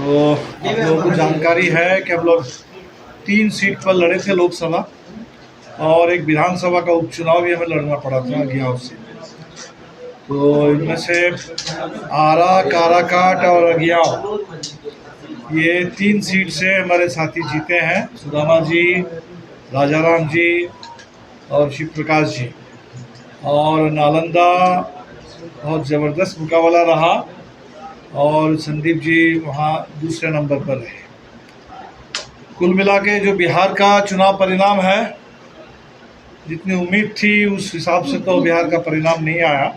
तो आप लोगों को जानकारी है कि हम लोग 3 सीट पर लड़े थे लोकसभा, और एक विधानसभा का उपचुनाव भी हमें लड़ना पड़ा था अज्ञाव से। तो इनमें से आरा, काराकाट और अज्ञाव, ये 3 सीट से हमारे साथी जीते हैं, सुदामा जी, राजाराम जी और शिव प्रकाश जी। और नालंदा बहुत ज़बरदस्त मुकाबला रहा और संदीप जी वहाँ दूसरे नंबर पर रहे। कुल मिला के जो बिहार का चुनाव परिणाम है, जितनी उम्मीद थी उस हिसाब से तो बिहार का परिणाम नहीं आया।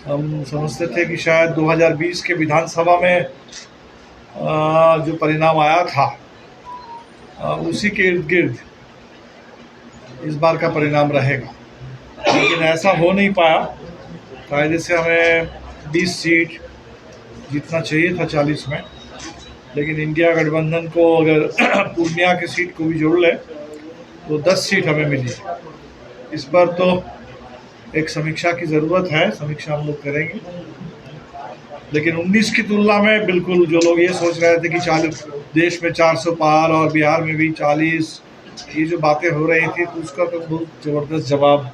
हम समझते थे कि शायद 2020 के विधानसभा में जो परिणाम आया था उसी के इर्द गिर्द इस बार का परिणाम रहेगा, लेकिन ऐसा हो नहीं पाया। कायदे से हमें 20 सीट जीतना चाहिए था 40 में, लेकिन इंडिया गठबंधन को अगर पूर्णिया की सीट को भी जोड़ ले तो 10 सीट हमें मिली। इस पर तो एक समीक्षा की ज़रूरत है, समीक्षा हम लोग करेंगे। लेकिन 19 की तुलना में बिल्कुल जो लोग ये सोच रहे थे कि 40 देश में 400 पार और बिहार में भी 40, ये जो बातें हो रही थी, तो उसका तो बहुत ज़बरदस्त जवाब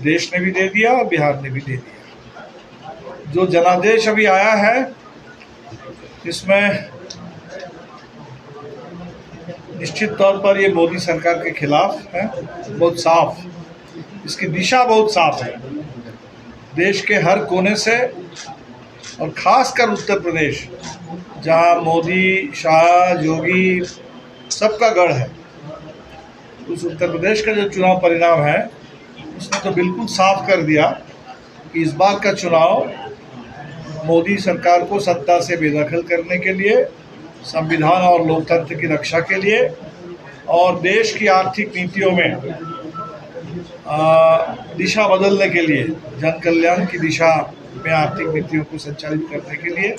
देश ने भी दे दिया और बिहार ने भी दे दिया। जो जनादेश अभी आया है, इसमें निश्चित तौर पर ये मोदी सरकार के खिलाफ है, बहुत साफ, इसकी दिशा बहुत साफ है। देश के हर कोने से और ख़ासकर उत्तर प्रदेश, जहां मोदी, शाह, योगी सबका गढ़ है, उस उत्तर प्रदेश का जो चुनाव परिणाम है उसने तो बिल्कुल साफ कर दिया कि इस बार का चुनाव मोदी सरकार को सत्ता से बेदखल करने के लिए, संविधान और लोकतंत्र की रक्षा के लिए और देश की आर्थिक नीतियों में दिशा बदलने के लिए, जन कल्याण की दिशा में आर्थिक नीतियों को संचालित करने के लिए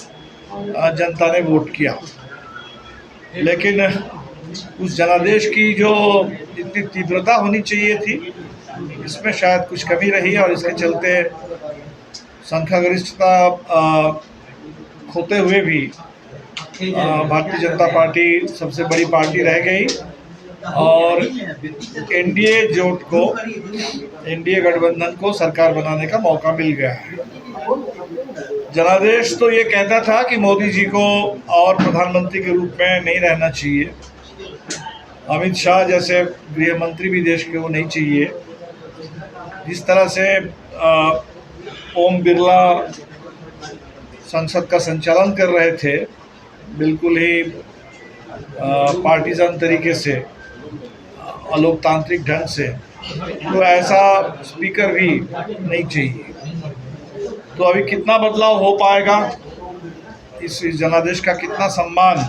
जनता ने वोट किया। लेकिन उस जनादेश की जो इतनी तीव्रता होनी चाहिए थी, इसमें शायद कुछ कमी रही और इसके चलते संख्यागरिष्ठता खोते हुए भी भारतीय जनता पार्टी सबसे बड़ी पार्टी रह गई और एनडीए जोट को, एनडीए गठबंधन को सरकार बनाने का मौका मिल गया है। जनादेश तो ये कहता था कि मोदी जी को और प्रधानमंत्री के रूप में नहीं रहना चाहिए, अमित शाह जैसे गृह मंत्री भी देश के वो नहीं चाहिए। जिस तरह से ओम बिरला संसद का संचालन कर रहे थे, बिल्कुल ही पार्टीजन तरीके से, अलोकतांत्रिक ढंग से, तो ऐसा स्पीकर भी नहीं चाहिए। तो अभी कितना बदलाव हो पाएगा, इस जनादेश का कितना सम्मान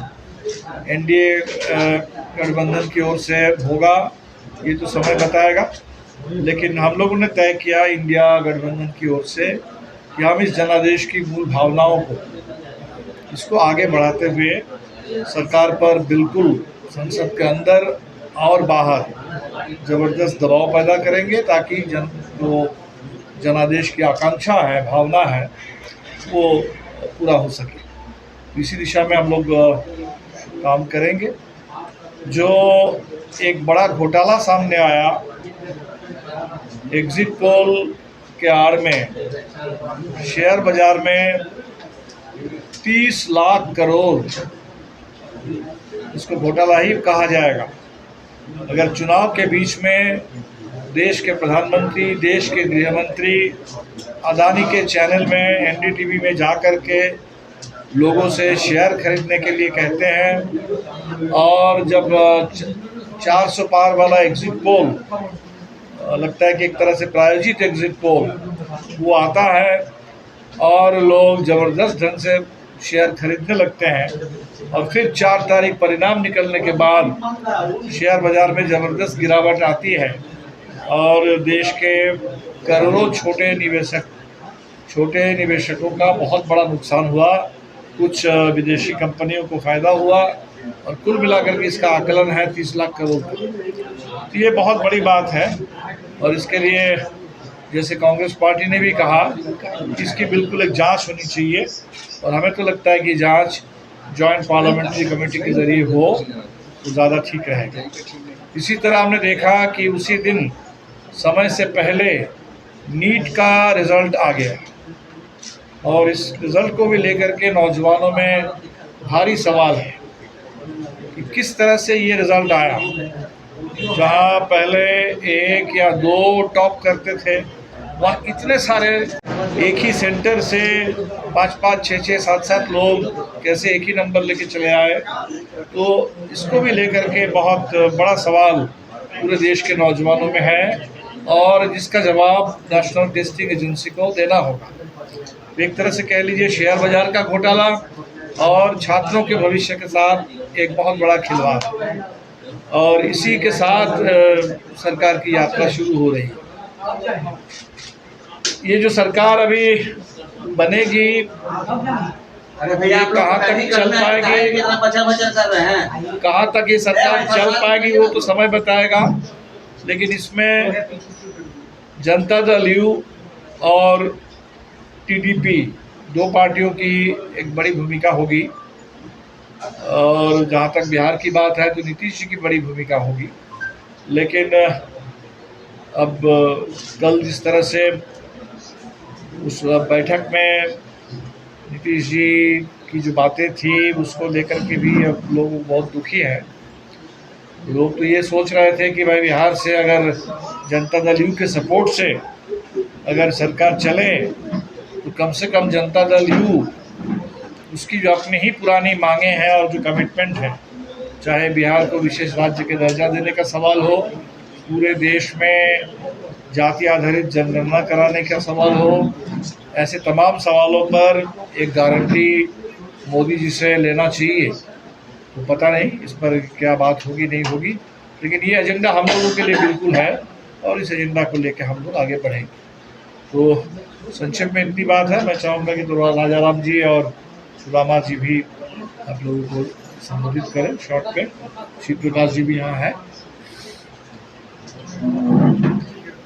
एनडीए गठबंधन की ओर से होगा, ये तो समय बताएगा। लेकिन हम लोगों ने तय किया इंडिया गठबंधन की ओर से कि हम इस जनादेश की मूल भावनाओं को, इसको आगे बढ़ाते हुए सरकार पर बिल्कुल संसद के अंदर और बाहर ज़बरदस्त दबाव पैदा करेंगे, ताकि जो जनादेश की आकांक्षा है, भावना है, वो पूरा हो सके। इसी दिशा में हम लोग काम करेंगे। जो एक बड़ा घोटाला सामने आया एग्जिट पोल के आड़ में, शेयर बाजार में 30 लाख करोड़, इसको घोटाला ही कहा जाएगा। अगर चुनाव के बीच में देश के प्रधानमंत्री, देश के गृह मंत्री अदानी के चैनल में, एनडीटीवी में जा कर के लोगों से शेयर खरीदने के लिए कहते हैं, और जब 400 पार वाला एग्जिट पोल, लगता है कि एक तरह से प्रायोजित एग्जिट पोल वो आता है और लोग ज़बरदस्त ढंग से शेयर खरीदने लगते हैं, और फिर 4 तारीख परिणाम निकलने के बाद शेयर बाज़ार में ज़बरदस्त गिरावट आती है और देश के करोड़ों छोटे निवेशकों का बहुत बड़ा नुकसान हुआ, कुछ विदेशी कंपनियों को फ़ायदा हुआ, और कुल मिलाकर के इसका आकलन है 30 लाख करोड़ का। तो ये बहुत बड़ी बात है, और इसके लिए जैसे कांग्रेस पार्टी ने भी कहा, इसकी बिल्कुल एक जांच होनी चाहिए, और हमें तो लगता है कि जांच जॉइंट पार्लियामेंट्री कमेटी के जरिए हो तो ज़्यादा ठीक रहेगा। इसी तरह हमने देखा कि उसी दिन समय से पहले नीट का रिज़ल्ट आ गया और इस रिज़ल्ट को भी लेकर के नौजवानों में भारी सवाल है कि किस तरह से ये रिज़ल्ट आया। जहाँ पहले 1 या 2 टॉप करते थे, वहाँ इतने सारे एक ही सेंटर से 5-5, 6-6, 7-7 लोग कैसे एक ही नंबर लेके चले आए। तो इसको भी लेकर के बहुत बड़ा सवाल पूरे देश के नौजवानों में है और जिसका जवाब नेशनल टेस्टिंग एजेंसी को देना होगा। एक तरह से कह लीजिए शेयर बाजार का घोटाला और छात्रों के भविष्य के साथ एक बहुत बड़ा खिलवाड़ और इसी के साथ सरकार की यात्रा शुरू हो रही है। ये जो सरकार अभी बनेगी ये कहाँ तक चल पाएगी, कहाँ तक ये सरकार चल पाएगी वो तो समय बताएगा, लेकिन इसमें जनता दल यू और टीडीपी 2 पार्टियों की एक बड़ी भूमिका होगी और जहाँ तक बिहार की बात है तो नीतीश जी की बड़ी भूमिका होगी। लेकिन अब कल जिस तरह से उस बैठक में नीतीश जी की जो बातें थी उसको लेकर के भी अब लोग बहुत दुखी हैं। लोग तो ये सोच रहे थे कि भाई बिहार से अगर जनता दल यू के सपोर्ट से अगर सरकार चले तो कम से कम जनता दल यू उसकी जो अपनी ही पुरानी मांगे हैं और जो कमिटमेंट है, चाहे बिहार को विशेष राज्य के दर्जा देने का सवाल हो, पूरे देश में जाति आधारित जनगणना कराने का सवाल हो, ऐसे तमाम सवालों पर एक गारंटी मोदी जी से लेना चाहिए। तो पता नहीं इस पर क्या बात होगी नहीं होगी, लेकिन ये एजेंडा हम लोगों के लिए बिल्कुल है और इस एजेंडा को लेकर हम लोग आगे बढ़ेंगे। तो संक्षेप में इतनी बात है। मैं चाहूँगा कि तो राजा राम जी और सुदामा जी भी आप लोगों को संबोधित करें शॉर्ट पे। शिव प्रकाश जी भी यहाँ है।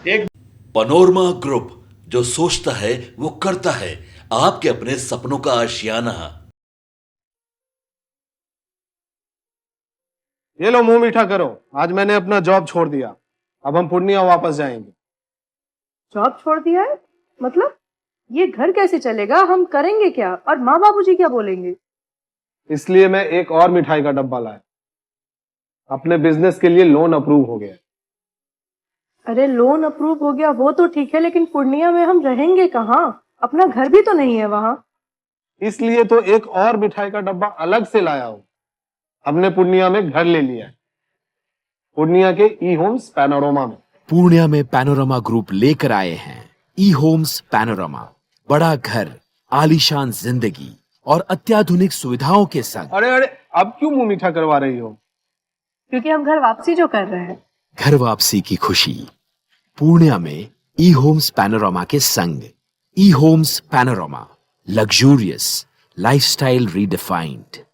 एक पनोरमा ग्रुप, जो सोचता है वो करता है, आपके अपने सपनों का आशियाना। ये लो मुंह मीठा करो, आज मैंने अपना जॉब छोड़ दिया, अब हम पूर्णिया वापस जाएंगे। जॉब छोड़ दिया है? मतलब ये घर कैसे चलेगा? हम करेंगे क्या? और माँ बाबूजी क्या बोलेंगे? इसलिए मैं एक और मिठाई का डब्बा लाया। अपने बिजनेस के लिए लोन अप्रूव हो गया। अरे लोन अप्रूव हो गया वो तो ठीक है, लेकिन पूर्णिया में हम रहेंगे कहाँ? अपना घर भी तो नहीं है वहाँ। इसलिए तो एक और मिठाई का डब्बा अलग से लाया हूँ। हमने पूर्णिया में घर ले लिया है, पूर्णिया के ई होम्स पैनोरमा में। पूर्णिया में पैनोरमा ग्रुप लेकर आए हैं ई होम्स पैनोरमा। बड़ा घर, आलीशान जिंदगी और अत्याधुनिक सुविधाओं के संग। अरे अरे, अब क्यों मुंह मीठा करवा रही हो? क्योंकि हम घर वापसी जो कर रहे हैं। घर वापसी की खुशी पूर्णिया में ई होम्स पैनोरमा के संग। E homes panorama, luxurious lifestyle redefined.